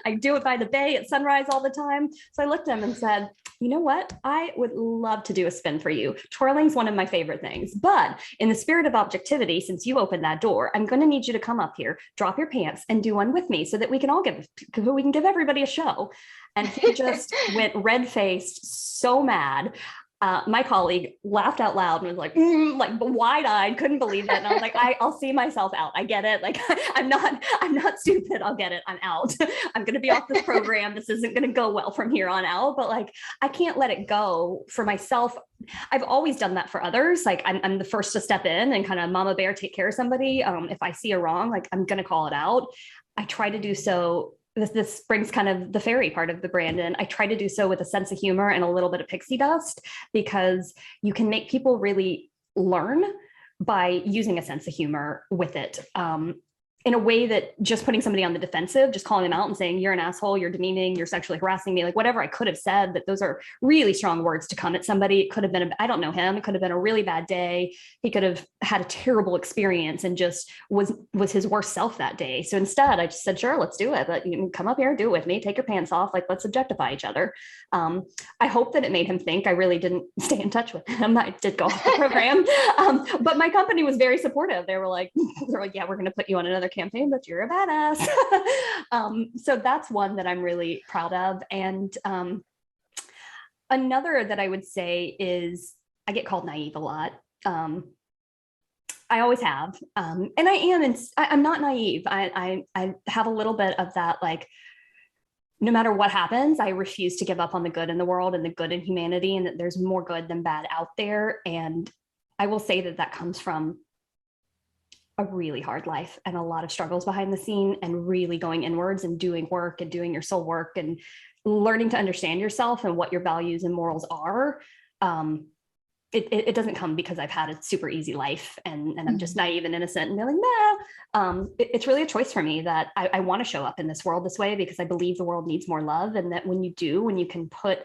I do it by the bay at sunrise all the time. So I looked at him and said, "You know what? I would love to do a spin for you. Twirling's one of my favorite things. But in the spirit of objectivity, since you opened that door, I'm going to need you to come up here, drop your pants, and do one with me, so that we can give everybody a show." And he just went red-faced, so mad. my colleague laughed out loud and was like wide-eyed, couldn't believe it. And I was like, I'll see myself out. I get it. Like, I'm not stupid. I'll get it. I'm out. I'm going to be off this program. This isn't going to go well from here on out, but like, I can't let it go for myself. I've always done that for others. Like, I'm the first to step in and kind of mama bear, take care of somebody. If I see a wrong, like, I'm going to call it out. I try to do so. This brings kind of the fairy part of the brand in. I try to do so with a sense of humor and a little bit of pixie dust, because you can make people really learn by using a sense of humor with it. In a way that just putting somebody on the defensive, just calling them out and saying, you're an asshole, you're demeaning, you're sexually harassing me, like whatever I could have said, that those are really strong words to come at somebody. It could have been, I don't know him, it could have been a really bad day. He could have had a terrible experience and just was his worst self that day. So instead I just said, sure, let's do it. But you can come up here, do it with me, take your pants off, like let's objectify each other. I hope that it made him think. I really didn't stay in touch with him. I did go off the program. But my company was very supportive. They were like, yeah, we're going to put you on another campaign, but you're a badass. So that's one that I'm really proud of. And another that I would say is I get called naive a lot. I always have. And I'm not naive. I have a little bit of that, like, no matter what happens, I refuse to give up on the good in the world and the good in humanity, and that there's more good than bad out there. And I will say that comes from a really hard life and a lot of struggles behind the scene, and really going inwards and doing work and doing your soul work and learning to understand yourself and what your values and morals are. It doesn't come because I've had a super easy life and I'm just naive and innocent and they're like, nah. It's really a choice for me that I want to show up in this world this way, because I believe the world needs more love. And that when you can put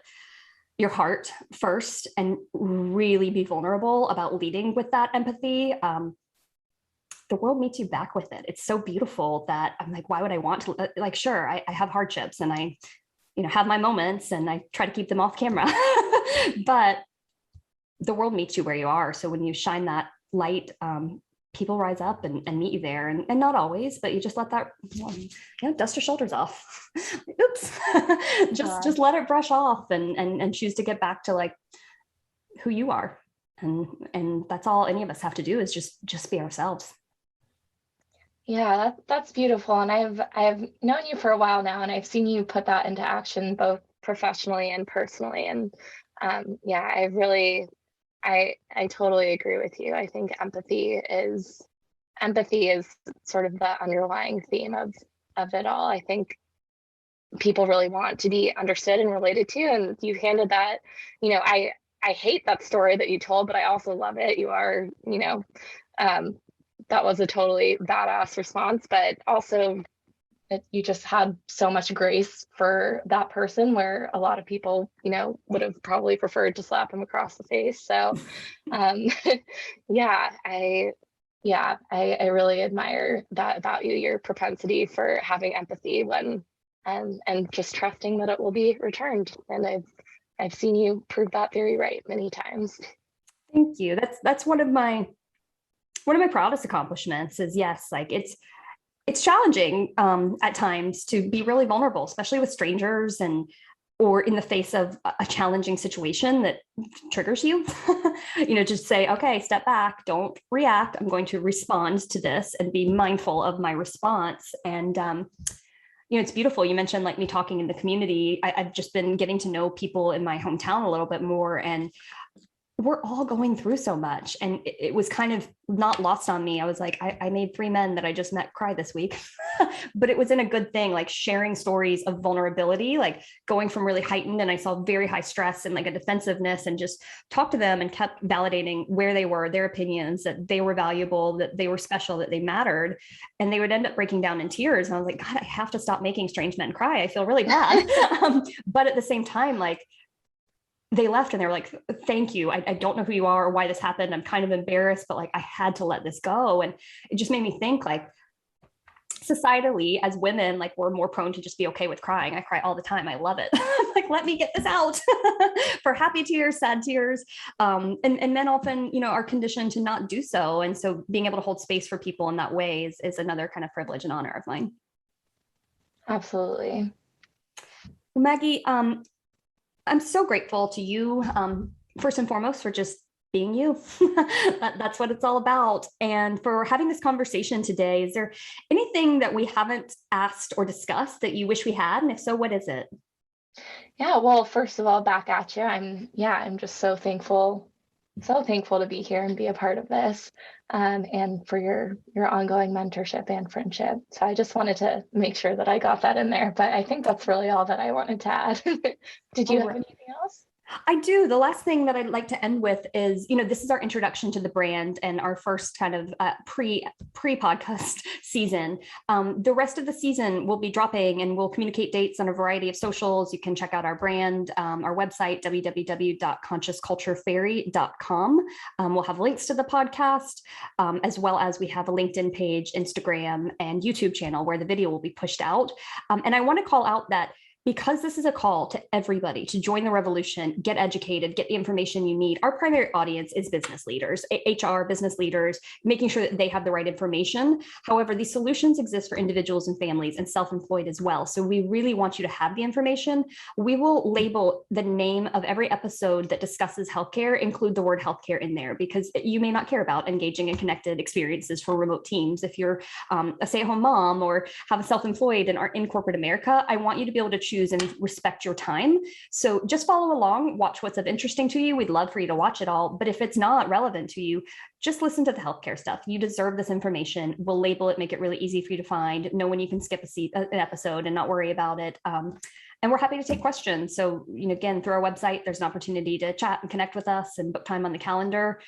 your heart first and really be vulnerable about leading with that empathy, the world meets you back with it. It's so beautiful that I'm like, why would I want to, like, sure, I have hardships and I, have my moments and I try to keep them off camera, but the world meets you where you are. So when you shine that light, people rise up and meet you there, and not always, but you just let that, dust your shoulders off. Oops, just let it brush off and choose to get back to like who you are. And that's all any of us have to do, is just be ourselves. Yeah, that's beautiful. And I've known you for a while now, and I've seen you put that into action both professionally and personally. And I totally agree with you. I think empathy is sort of the underlying theme of it all. I think people really want to be understood and related to, and you handed that. I hate that story that you told, but I also love it. You are, that was a totally badass response, but also you just had so much grace for that person, where a lot of people, would have probably preferred to slap him across the face. So, I really admire that about you, your propensity for having empathy and just trusting that it will be returned. And I've seen you prove that very right many times. Thank you. That's one of my proudest accomplishments. Is yes, like it's challenging at times to be really vulnerable, especially with strangers or in the face of a challenging situation that triggers you. Just say, okay, step back, don't react. I'm going to respond to this and be mindful of my response. And it's beautiful. You mentioned like me talking in the community. I've just been getting to know people in my hometown a little bit more, and we're all going through so much. And it was kind of not lost on me. I was like, I made 3 men that I just met cry this week, but it was in a good thing, like sharing stories of vulnerability, like going from really heightened, and I saw very high stress and like a defensiveness, and just talked to them and kept validating where they were, their opinions, that they were valuable, that they were special, that they mattered. And they would end up breaking down in tears. And I was like, God, I have to stop making strange men cry. I feel really bad. But at the same time, like, they left and they were like, thank you. I don't know who you are or why this happened. I'm kind of embarrassed, but like, I had to let this go. And it just made me think, like, societally as women, like, we're more prone to just be okay with crying. I cry all the time. I love it. Like, let me get this out for happy tears, sad tears. And men often, are conditioned to not do so. And so being able to hold space for people in that way is another kind of privilege and honor of mine. Absolutely. Maggie, I'm so grateful to you first and foremost for just being you. That's what it's all about. And for having this conversation today, is there anything that we haven't asked or discussed that you wish we had? And if so, what is it? Yeah, well, first of all, back at you. I'm just so thankful to be here and be a part of this, and for your ongoing mentorship and friendship. So I just wanted to make sure that I got that in there, but I think that's really all that I wanted to add. Did you All have right. anything else? I do. The last thing that I'd like to end with is, this is our introduction to the brand and our first kind of pre podcast season. The rest of the season will be dropping, and we'll communicate dates on a variety of socials. You can check out our brand, our website, www.consciouscultureferry.com. We'll have links to the podcast, as well as we have a LinkedIn page, Instagram, and YouTube channel where the video will be pushed out. And I want to call out that because this is a call to everybody to join the revolution, get educated, get the information you need. Our primary audience is business leaders, HR business leaders, making sure that they have the right information. However, these solutions exist for individuals and families and self-employed as well. So we really want you to have the information. We will label the name of every episode that discusses healthcare, include the word healthcare in there, because you may not care about engaging and connected experiences for remote teams. If you're a stay-at-home mom or have a self-employed and are in corporate America, I want you to be able to choose and respect your time. So just follow along, watch what's of interesting to you. We'd love for you to watch it all. But if it's not relevant to you, just listen to the healthcare stuff. You deserve this information. We'll label it, make it really easy for you to find, know when you can skip an episode and not worry about it. And we're happy to take questions. So, again, through our website, there's an opportunity to chat and connect with us and book time on the calendar.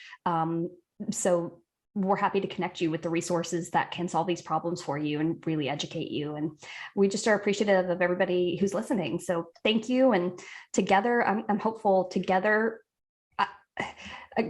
So we're happy to connect you with the resources that can solve these problems for you and really educate you. And we just are appreciative of everybody who's listening. So thank you. And together, I'm hopeful together,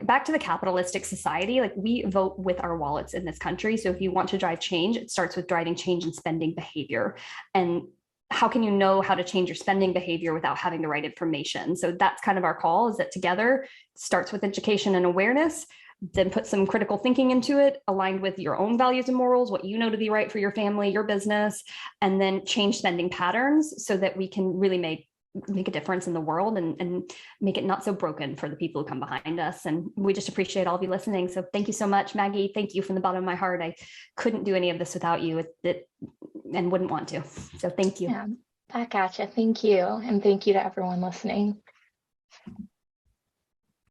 back to the capitalistic society, like we vote with our wallets in this country. So if you want to drive change, it starts with driving change in spending behavior. And how can you know how to change your spending behavior without having the right information? So that's kind of our call, is that together starts with education and awareness, then put some critical thinking into it, aligned with your own values and morals, what you know to be right for your family, your business, and then change spending patterns so that we can really make a difference in the world and make it not so broken for the people who come behind us. And we just appreciate all of you listening. So thank you so much, Maggie. Thank you from the bottom of my heart. I couldn't do any of this without you and wouldn't want to. So thank you. Yeah, back at you. Thank you. And thank you to everyone listening.